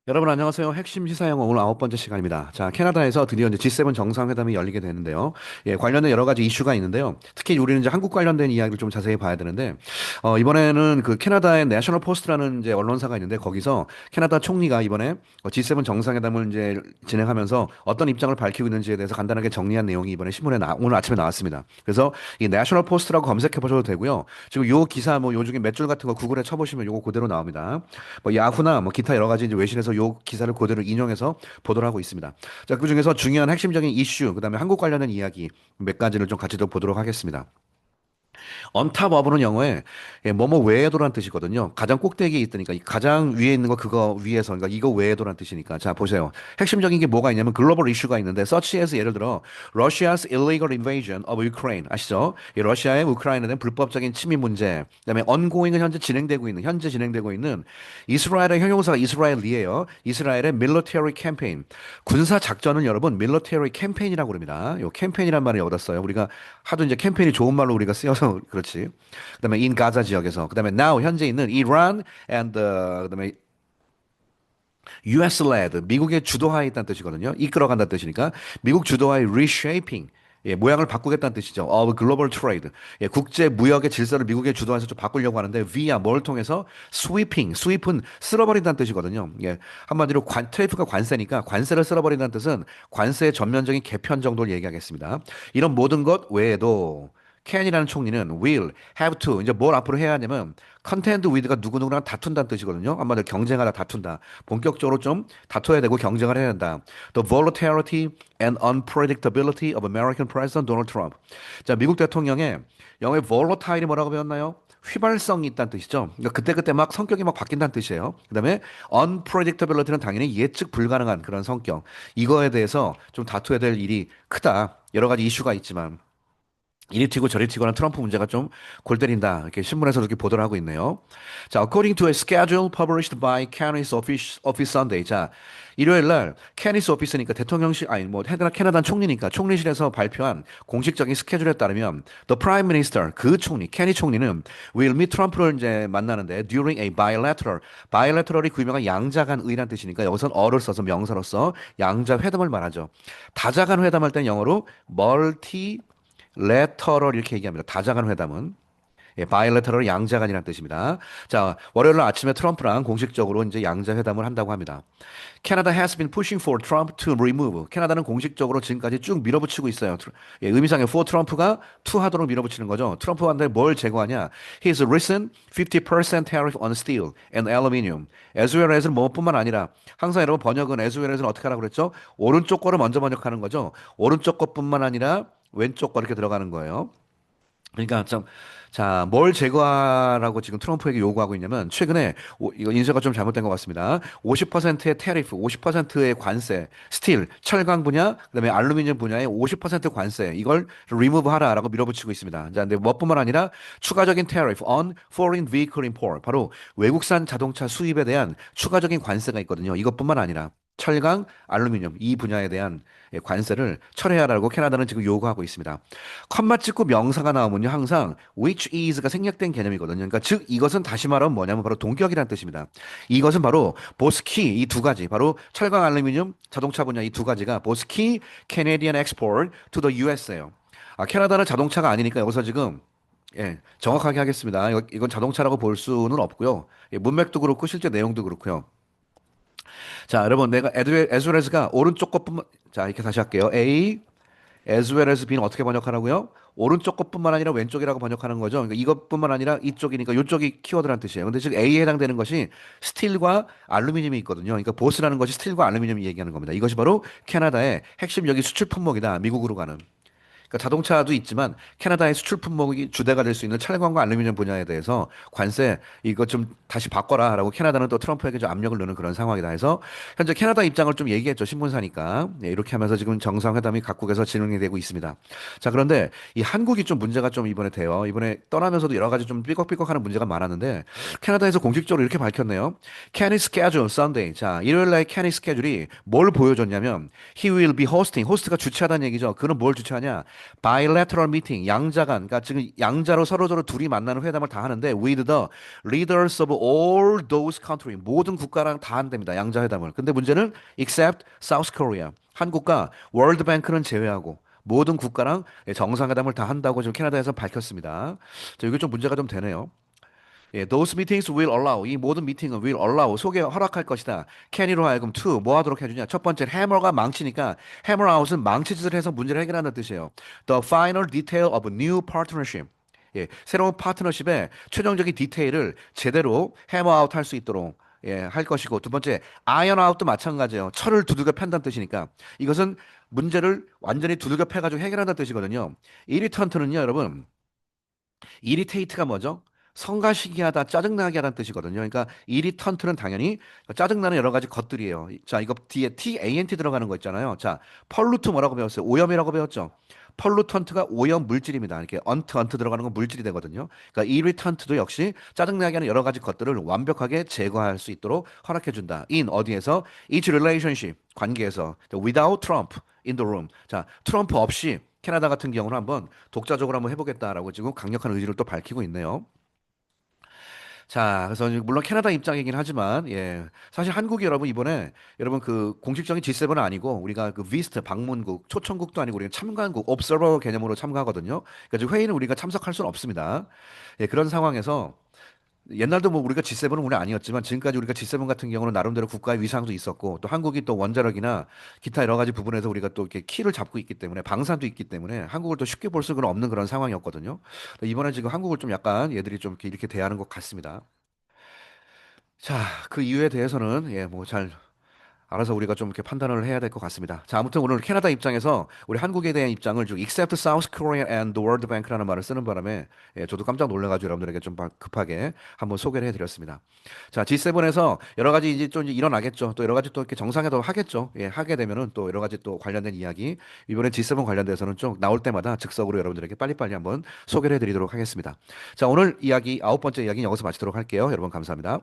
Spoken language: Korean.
여러분 안녕하세요. 핵심 시사영어 오늘 9번째 시간입니다. 자, 캐나다에서 드디어 이제 G7 정상회담이 열리게 되는데요. 예, 관련된 여러 가지 이슈가 있는데요. 특히 우리는 이제 한국 관련된 이야기를 좀 자세히 봐야 되는데, 이번에는 그 캐나다의 내셔널 포스트라는 이제 언론사가 있는데 거기서 캐나다 총리가 이번에 G7 정상회담을 이제 진행하면서 어떤 입장을 밝히고 있는지에 대해서 간단하게 정리한 내용이 이번에 신문에 오늘 아침에 나왔습니다. 그래서 이 내셔널 포스트라고 검색해 보셔도 되고요. 지금 요 기사 뭐 요 중에 몇 줄 같은 거 구글에 쳐보시면 요거 그대로 나옵니다. 뭐 야후나 뭐 기타 여러 가지 이제 외신에서 요 기사를 그대로 인용해서 보도를 하고 있습니다. 자, 그중에서 중요한 핵심적인 이슈, 그다음에 한국 관련된 이야기 몇 가지를 좀 같이 더 보도록 하겠습니다. On top of는 영어에 뭐뭐 외에도란 뜻이거든요. 가장 꼭대기에 있으니까 이 가장 위에 있는 거 그거 위에서 그러니까 이거 외에도란 뜻이니까 자 보세요. 핵심적인 게 뭐가 있냐면 글로벌 이슈가 있는데 such as 예를 들어 Russia's illegal invasion of Ukraine 아시죠? 이 러시아의 우크라이나에 대한 불법적인 침입 문제. 그다음에 ongoing은 현재 진행되고 있는 이스라엘의 형용사가 이스라엘이에요. 이스라엘의 military campaign 군사 작전은 여러분 military campaign이라고 그럽니다. 요 캠페인이란 말을 여기다 써요. 우리가 하도 이제 캠페인이 좋은 말로 우리가 쓰여서 그렇지. 그다음에 in 가자 지역에서 그다음에 now 현재 있는 Iran and 그다음에 US led 미국의 주도하에 있다는 뜻이거든요. 이끌어간다는 뜻이니까 미국 주도하의 reshaping 예, 모양을 바꾸겠다는 뜻이죠. of global trade. 예, 국제 무역의 질서를 미국의 주도해서 좀 바꾸려고 하는데 via 뭘 통해서 sweep은 쓸어버린다는 뜻이거든요. 예, 한마디로 트래프가 관세니까 관세를 쓸어버린다는 뜻은 관세의 전면적인 개편 정도를 얘기하겠습니다. 이런 모든 것 외에도 can이라는 총리는 will, have to 이제 뭘 앞으로 해야 하냐면 contend with가 누구누구랑 다툰다는 뜻이거든요. 한마디로 경쟁하다 다툰다. 본격적으로 좀 다퉈야 되고 경쟁을 해야 된다. The volatility and unpredictability of American President Donald Trump. 자, 미국 대통령의 영어의 volatile이 뭐라고 배웠나요? 휘발성이 있다는 뜻이죠. 그러니까 그때그때 막 성격이 막 바뀐다는 뜻이에요. 그다음에 unpredictability는 당연히 예측 불가능한 그런 성격. 이거에 대해서 좀 다투어야 될 일이 크다. 여러 가지 이슈가 있지만 이리 튀고 저리 튀고는 트럼프 문제가 좀 골 때린다. 이렇게 신문에서 이렇게 보도를 하고 있네요. 자, according to a schedule published by Cannes Office Sunday. 자, 일요일 날 캐니스 오피스니까 대통령실 아니 뭐 캐나다 총리니까 총리실에서 발표한 공식적인 스케줄에 따르면 the prime minister 그 총리 캐니 총리는 will meet 트럼프를 이제 만나는데 during a bilateral이 그 유명한 양자간 의란 뜻이니까 여기선 어를 써서 명사로서 양자 회담을 말하죠. 다자간 회담할 땐 영어로 multi 레터럴 이렇게 얘기합니다. 다자간 회담은 예, 바이레터럴 양자간이라는 뜻입니다. 자, 월요일 날 아침에 트럼프랑 공식적으로 이제 양자 회담을 한다고 합니다. Canada has been pushing for Trump to remove. 캐나다는 공식적으로 지금까지 쭉 밀어붙이고 있어요. 예, 의미상의 for 트럼프가 to 하도록 밀어붙이는 거죠. 트럼프한테 뭘 제거하냐? His recent 50% tariff on steel and aluminum. as well as는 뭐뿐만 아니라 항상 여러분 번역은 as well as는 어떻게 하라고 그랬죠? 오른쪽 거를 먼저 번역하는 거죠. 오른쪽 것뿐만 아니라 왼쪽 거 이렇게 들어가는 거예요. 그러니까 좀, 자, 뭘 제거하라고 지금 트럼프에게 요구하고 있냐면, 최근에, 이거 인쇄가 좀 잘못된 것 같습니다. 50%의 테리프, 50%의 관세, 스틸, 철강 분야, 그다음에 알루미늄 분야의 50% 관세, 이걸 리무브 하라라고 밀어붙이고 있습니다. 자, 근데 뭐뿐만 아니라 추가적인 테리프 on foreign vehicle import, 바로 외국산 자동차 수입에 대한 추가적인 관세가 있거든요. 이것뿐만 아니라 철강, 알루미늄 이 분야에 대한 예, 관세를 철회하라고 캐나다는 지금 요구하고 있습니다. 컴마 찍고 명사가 나오면요 항상 which is가 생략된 개념이거든요. 그러니까 즉 이것은 다시 말하면 뭐냐면 바로 동격이라는 뜻입니다. 이것은 바로 보스키 이 두 가지 바로 철강, 알루미늄, 자동차 분야 이 두 가지가 보스키 Canadian export to the US예요. 아, 캐나다는 자동차가 아니니까 여기서 지금 예, 정확하게 하겠습니다. 이건 자동차라고 볼 수는 없고요. 예, 문맥도 그렇고 실제 내용도 그렇고요. 자, 여러분, 내가 as well as가 오른쪽 것뿐만, 자, 이렇게 다시 할게요. A, as well as B는 어떻게 번역하라고요? 오른쪽 것뿐만 아니라 왼쪽이라고 번역하는 거죠. 그러니까 이것뿐만 아니라 이쪽이니까 이쪽이 키워드란 뜻이에요. 근데 즉 A에 해당되는 것이 스틸과 알루미늄이 있거든요. 그러니까 보스라는 것이 스틸과 알루미늄이 얘기하는 겁니다. 이것이 바로 캐나다의 핵심 여기 수출 품목이다. 미국으로 가는. 그러니까 자동차도 있지만 캐나다의 수출 품목이 주대가 될 수 있는 철강과 알루미늄 분야에 대해서 관세 이거 좀 다시 바꿔라라고 캐나다는 또 트럼프에게 좀 압력을 넣는 그런 상황이다 해서 현재 캐나다 입장을 좀 얘기했죠 신문사니까 네, 이렇게 하면서 지금 정상회담이 각국에서 진행이 되고 있습니다. 자 그런데 이 한국이 좀 문제가 좀 이번에 돼요. 이번에 떠나면서도 여러 가지 좀 삐걱삐걱하는 문제가 많았는데 캐나다에서 공식적으로 이렇게 밝혔네요. Kenny schedule Sunday. 자 일요일 날 Kenny 스케줄이 뭘 보여줬냐면 He will be hosting. 호스트가 주최하다는 얘기죠. 그는 뭘 주최하냐? bilateral meeting, 양자 간, 그러니까 지금 양자로 서로서로 둘이 만나는 회담을 다 하는데 with the leaders of all those country, 모든 국가랑 다 한답니다. 양자 회담을. 근데 문제는 except South Korea, 한국과 월드뱅크는 제외하고 모든 국가랑 정상회담을 다 한다고 지금 캐나다에서 밝혔습니다. 자, 이게 좀 문제가 좀 되네요. 예, those meetings will allow. 이 모든 미팅은 will allow. 속에 허락할 것이다. can이로 하여금 to 뭐 하도록 해주냐. 첫 번째 hammer가 망치니까 hammer out은 망치짓을 해서 문제를 해결하는 뜻이에요. The final detail of a new partnership. 예, 새로운 파트너십의 최종적인 디테일을 제대로 해머 아웃 할 수 있도록 할 것이고 두 번째 아이언 아웃도 마찬가지예요. 철을 두들겨 팬다는 뜻이니까 이것은 문제를 완전히 두들겨 패가지고 해결한다는 뜻이거든요. 이리턴트는요, 여러분. 이리테이트가 뭐죠? 성가시기하다, 짜증나게 하다는 뜻이거든요. 그러니까 이리턴트는 당연히 짜증나는 여러 가지 것들이에요. 자, 이거 뒤에 TANT 들어가는 거 있잖아요. 자, 펄루트 뭐라고 배웠어요? 오염이라고 배웠죠. 펄루턴트가 오염 물질입니다. 이렇게 언트 들어가는 건 물질이 되거든요. 그러니까 이리턴트도 역시 짜증나게 하는 여러 가지 것들을 완벽하게 제거할 수 있도록 허락해 준다. in 어디에서? each relationship 관계에서 without Trump in the room. 자, 트럼프 없이 캐나다 같은 경우는 한번 독자적으로 한번 해보겠다라고 지금 강력한 의지를 또 밝히고 있네요. 자, 그래서 물론 캐나다 입장이긴 하지만, 예, 사실 한국이 여러분 이번에 여러분 그 공식적인 G7은 아니고 우리가 그 비스트 방문국, 초청국도 아니고 우리가 참관국, observer 개념으로 참가하거든요. 그러니까 지금 회의는 우리가 참석할 수는 없습니다. 예, 그런 상황에서 옛날도 뭐 우리가 G7은 우리 아니었지만 지금까지 우리가 G7 같은 경우는 나름대로 국가의 위상도 있었고 또 한국이 또 원자력이나 기타 여러 가지 부분에서 우리가 또 이렇게 키를 잡고 있기 때문에 방산도 있기 때문에 한국을 또 쉽게 볼 수는 없는 그런 상황이었거든요. 이번에 지금 한국을 좀 약간 얘들이 좀 이렇게 대하는 것 같습니다. 자, 그 이유에 대해서는 예, 뭐 잘 알아서 우리가 좀 이렇게 판단을 해야 될 것 같습니다. 자, 아무튼 오늘 캐나다 입장에서 우리 한국에 대한 입장을 좀 except South Korea and the World Bank라는 말을 쓰는 바람에 예, 저도 깜짝 놀라가지고 여러분들에게 좀 급하게 한번 소개를 해드렸습니다. 자, G7에서 여러 가지 이제 좀 일어나겠죠. 또 여러 가지 또 이렇게 정상회담 하겠죠. 예, 하게 되면은 또 여러 가지 또 관련된 이야기 이번에 G7 관련돼서는 좀 나올 때마다 즉석으로 여러분들에게 빨리빨리 한번 소개를 해드리도록 하겠습니다. 자, 오늘 이야기 아홉 번째 이야기는 여기서 마치도록 할게요. 여러분 감사합니다.